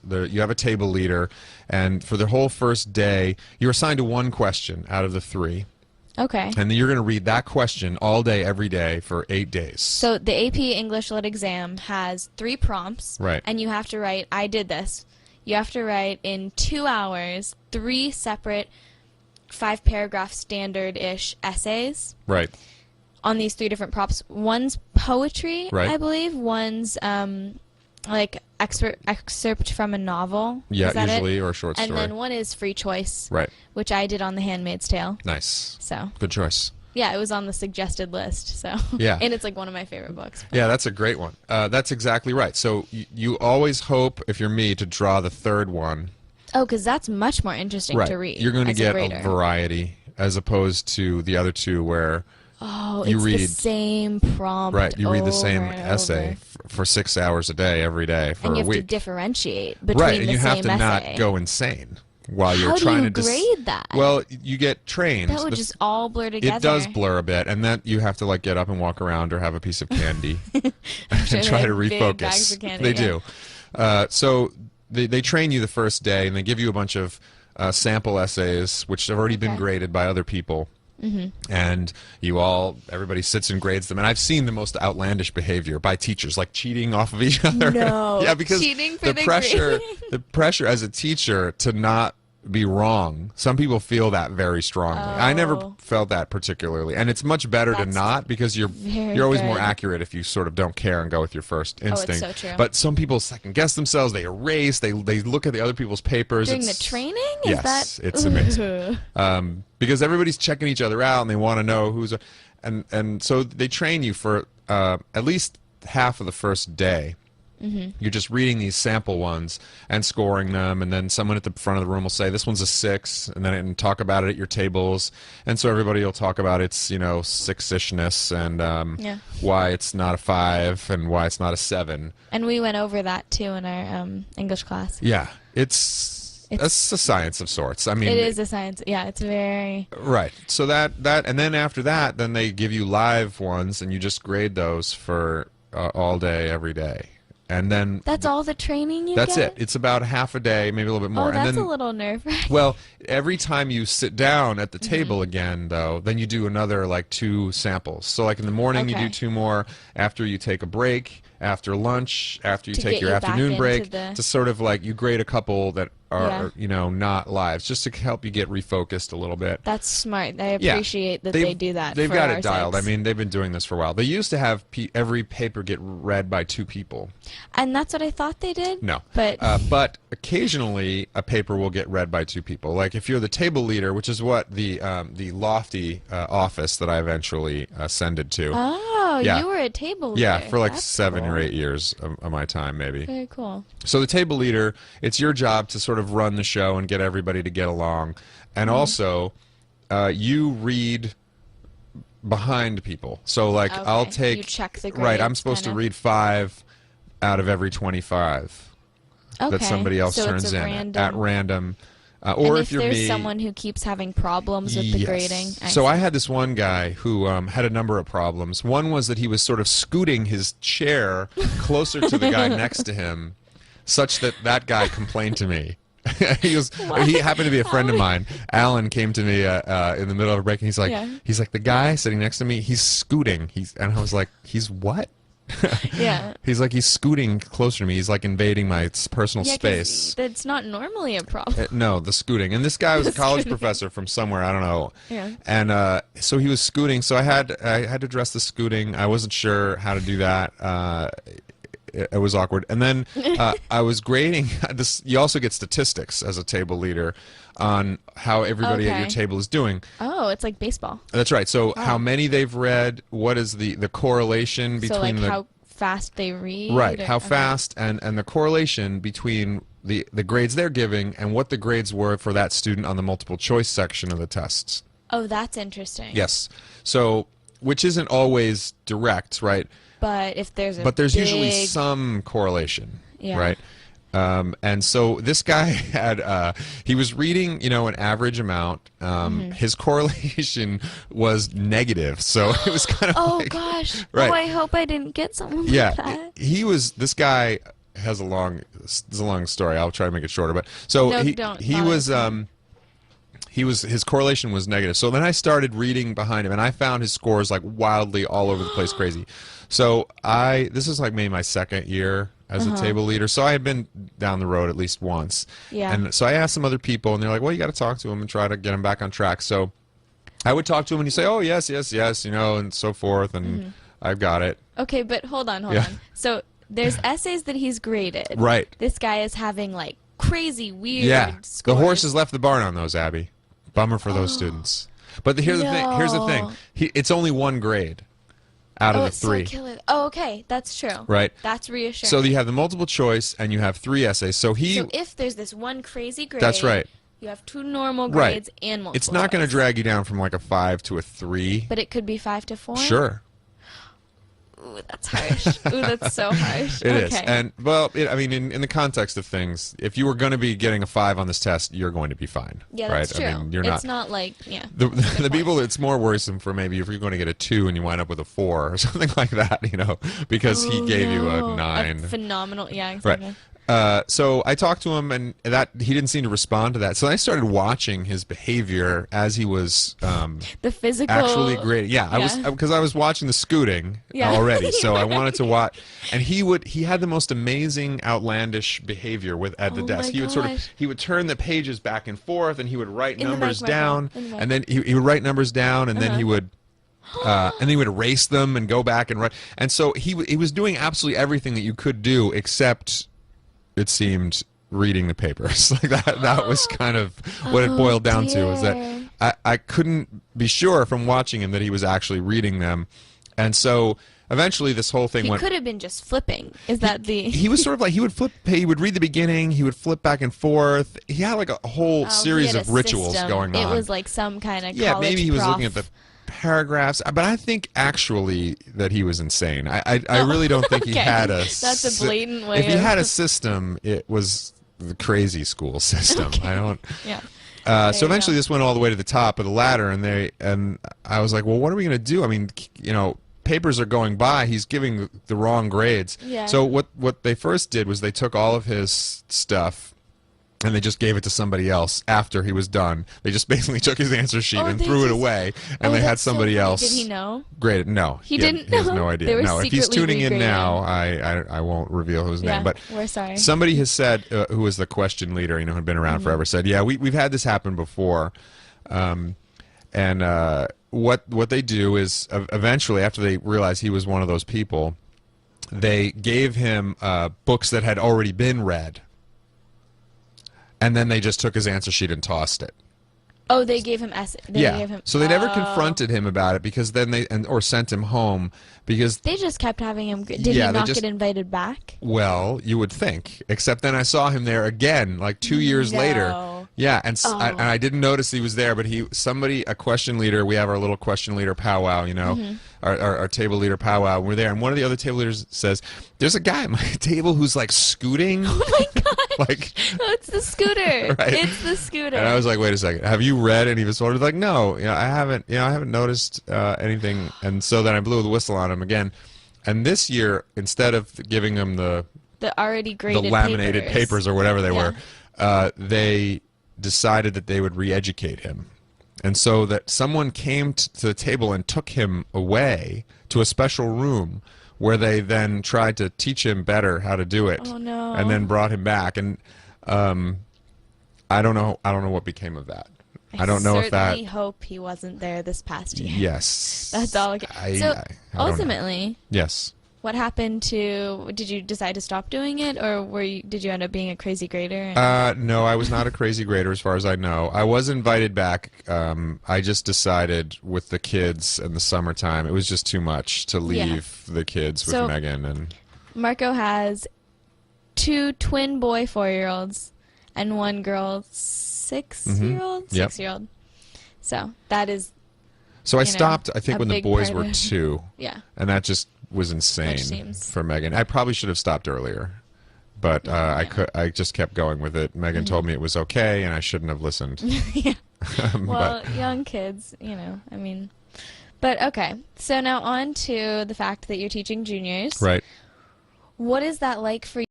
You have a table leader, and for the whole first day, you're assigned to one question out of the three, Okay. and then you're going to read that question all day, every day for 8 days. So the AP English Lit exam has 3 prompts, Right. and you have to write, I did this. You have to write in 2 hours 3 separate 5-paragraph standard-ish essays Right. on these 3 different prompts. One's poetry, Right. I believe. One's like excerpt from a novel. Yeah, Is that usually, it? or a short And story. then one is free choice, Right. which I did on The Handmaid's Tale. Nice. So Good choice. yeah, it was on the suggested list. So Yeah. and it's like one of my favorite books. Yeah, that's a great one. That's exactly right. So you always hope, if you're me, to draw the third one. Oh, because that's much more interesting Right. to read. You're going to as get grader. a variety as opposed to the other two where Oh, you it's read the same prompt. right. You read the over same and essay over. for 6 hours a day, every day for And you a have to week. differentiate between Right, and the you have same to not essay. go insane while you're How do trying you to grade that? Well, you get trained. That would just all blur together. It does blur a bit, and that you have to like get up and walk around or have a piece of candy sure and they try to have big bags refocus. of candy, They yeah. do. So they train you the first day, and they give you a bunch of sample essays, which have already been Okay. graded by other people. And everybody sits and grades them. And I've seen the most outlandish behavior by teachers, like cheating off of each other. No. Yeah, because Cheating for the the pressure, grading. the pressure as a teacher to not be wrong. Some people feel that very strongly. I never Oh. felt that particularly, and it's much better to That's not, because you're very always more good. accurate if you sort of don't care and go with your first it's instinct. so true. But some people second guess themselves. They erase. They look at the other people's papers. During It's- the training? Is Yes, that... it's amazing. Because everybody's checking each other out and they want to know who's, and so they train you for at least half of the first day. You're just reading these sample ones and scoring them, and then someone at the front of the room will say, this one's a 6, and then talk about it at your tables. And so everybody will talk about its, 6-ishness and Yeah. why it's not a 5 and why it's not a 7. And we went over that, too, in our English class. Yeah, it's a science of sorts. I mean, It is a science. Yeah, it's very... right. So that and then after that, then they give you live ones, and you just grade those for all day, every day. And then That's all the training you that's get? it. It's about half a day, maybe a little bit more. Oh, that's and then, a little nerve-wracking. well, every time you sit down at the table again, though, then you do another like 2 samples. So like in the morning, you do Okay. 2 more. After you take a break, after lunch, after you To take get your you back afternoon into break, the- to sort of like you grade a couple that are Yeah. not lives, just to help you get refocused a little bit. That's smart. I Yeah. appreciate that They've- they do that. They've for got our it dialed. sakes. I mean, they've been doing this for a while. They used to have every paper get read by 2 people. And that's what I thought they did? No. But Occasionally a paper will get read by 2 people. Like if you're the table leader, which is what the lofty office that I eventually ascended to. oh, yeah. you were a table leader. Yeah, for like That's 7 cool. or 8 years of my time, maybe. Very cool. So the table leader, it's your job to sort of run the show and get everybody to get along. And Mm-hmm. also, you read behind people. So like I'll Okay. take... You check the Right, I'm grades, supposed to kind of. read 5 out of every 25 Okay. that somebody else so turns it's a in random... at random. And Or if if you're there's me, someone who keeps having problems with the yes. grading... So I see. had this one guy who had a number of problems. One was that he was sort of scooting his chair closer to the guy next to him, such that that guy complained to me. He happened to be a friend of mine. Alan came to me in the middle of a break, and he's like, Yeah. the guy sitting next to me, he's scooting. And I was like, he's what? Yeah. He's like, he's scooting closer to me. He's like invading my personal Yeah, 'cause space. that's not normally a problem. No, the scooting. And this guy was a college professor from somewhere, I don't know. Yeah. And so he was scooting. So I had to address the scooting. I wasn't sure how to do that. It was awkward. And then I was grading this. You also get statistics as a table leader on how everybody at your Okay. table is doing. Oh, it's like baseball. That's right. So how many they've read, what is the correlation between So like the how fast they read? right, or- how okay. fast, and the correlation between the grades they're giving and what the grades were for that student on the multiple choice section of the tests. Oh, that's interesting. Yes. So, which isn't always direct, right? But if there's a But there's usually big- some correlation, Yeah. right? And so this guy had, he was reading, an average amount. Mm-hmm. His correlation was negative. So it was kind of Oh like, gosh. right. Oh, I hope I didn't get someone yeah, like that. this guy has a long, it's a long story. I'll try to make it shorter. But so No, he don't he bother. was his correlation was negative. So then I started reading behind him, and I found his scores like wildly all over the place, crazy. So this is like maybe my second year as a table leader. So I had been down the road at least once. Yeah. And so I asked some other people, and they're like, "Well, you got to talk to him and try to get him back on track." So I would talk to him, and he'd say, "Oh, yes, yes, yes," you know, and so forth, and I've got it. Okay, but hold on. Yeah. So there's essays that he's graded. Right. This guy is having like crazy, weird Yeah. scores. The horse has left the barn on those, Abby. Bummer for those students. But here's the thing. Here's the thing. No. It's only one grade out of Oh, the it's three. so killer. Oh, okay, that's true. Right. That's reassuring. So you have the multiple choice, and you have 3 essays. So So if there's this one crazy grade, that's right. you have 2 normal Right. grades and multiple. It's not going to choice. drag you down from like a 5 to a 3. But it could be 5 to 4. Sure. Ooh, that's harsh. Ooh, that's so harsh. It okay. is. And, well, I mean, in the context of things, if you were going to be getting a 5 on this test, you're going to be fine. Yeah, right? that's true. I mean, you're It's not. not like, yeah. The people it's more worrisome for maybe if you're going to get a 2 and you wind up with a 4 or something like that, you know, because he gave you a 9. Phenomenal, yeah, Right. exactly. So I talked to him, and that he didn't seem to respond to that. So I started watching his behavior as he was The physical. actually grading. Yeah, I was because I was watching the scooting Yeah. already, so I wanted to watch. And he had the most amazing, outlandish behavior at the Oh desk. my He would sort of gosh. he would turn the pages back and forth, and he would write In the numbers mic, down, in the mic. and then he would write numbers down, and then he would. And then he would erase them and go back and write. And so he was doing absolutely everything that you could do except, it seemed, reading the papers. Like that was kind of what it boiled down to, was dear. that I couldn't be sure from watching him that he was actually reading them. And so eventually this whole thing He went. could have been just flipping. Is that the? He was sort of like, he would read the beginning, he would flip back and forth. He had like a whole Oh, series he had of a rituals system. going on. It was like some kind of Yeah, college maybe he was prof. looking at the paragraphs, but I think actually that he was insane. I really don't think he Okay. had a. That's a blatant way If he of- had a system, it was the crazy school system. I don't. Yeah. So you eventually, go. this went all the way to the top of the ladder, and I was like, well, what are we going to do? I mean, you know, papers are going by. He's giving the wrong grades. Yeah. So what they first did was they took all of his stuff, and they just gave it to somebody else after he was done. They just basically took his answer sheet Oh, and they threw it just- away, and Oh, they had that's so somebody funny. else Did he know? grade it. No, He had- didn't He has know? no idea. They were No, if he's secretly tuning in regrading. now, I won't reveal his Yeah. name. But We're sorry. somebody has said, who was the question leader, you know, had been around Mm-hmm. forever, said, yeah, we've had this happen before. And what they do is eventually, after they realize he was one of those people, they gave him books that had already been read, and then they just took his answer sheet and tossed it. Oh, they gave him essay. They Yeah. Gave him, So they never Oh. confronted him about it, because then or sent him home, because They just kept having him. Did Yeah, he they not just- get invited back? well, you would think. Except then I saw him there again, like 2 years later. No. Yeah, and Oh. and I didn't notice he was there, but a question leader. We have our little question leader powwow, you know, Mm-hmm. our table leader powwow. And we're there, and one of the other table leaders says, "There's a guy at my table who's like scooting." Oh my god! Like, Oh, it's the scooter. Right. It's the scooter. and I was like, "Wait a second, have you read any of his photos?" Like, no, I haven't. I haven't noticed anything. And so then I blew the whistle on him again. And this year, instead of giving him the already graded laminated papers or whatever they Yeah. were, they decided that they would re-educate him. And so that someone came to the table and took him away to a special room where they then tried to teach him better how to do it. Oh, no. And then brought him back. And I don't know what became of that. I don't know if that. certainly hope he wasn't there this past year. Yes. That's all. I So don't know. ultimately, Yes. what happened to? Did you decide to stop doing it, or did you end up being a crazy grader? And, No, I was not a crazy grader as far as I know. I was invited back. I just decided with the kids and the summertime, it was just too much to leave the kids with So- Megan. And Marco has 2 twin boy 4-year-olds and 1 girl 6-year-old. Mm-hmm. Yep. 6-year-old. So that is, so I you know, stopped, I think, a when the big boys part were of- 2. yeah. And that just was insane seems- for Megan. I probably should have stopped earlier. But I just kept going with it. Megan told me it was okay, and I shouldn't have listened. Yeah. Well, But young kids, I mean. But okay. So now on to the fact that you're teaching juniors. right. What is that like for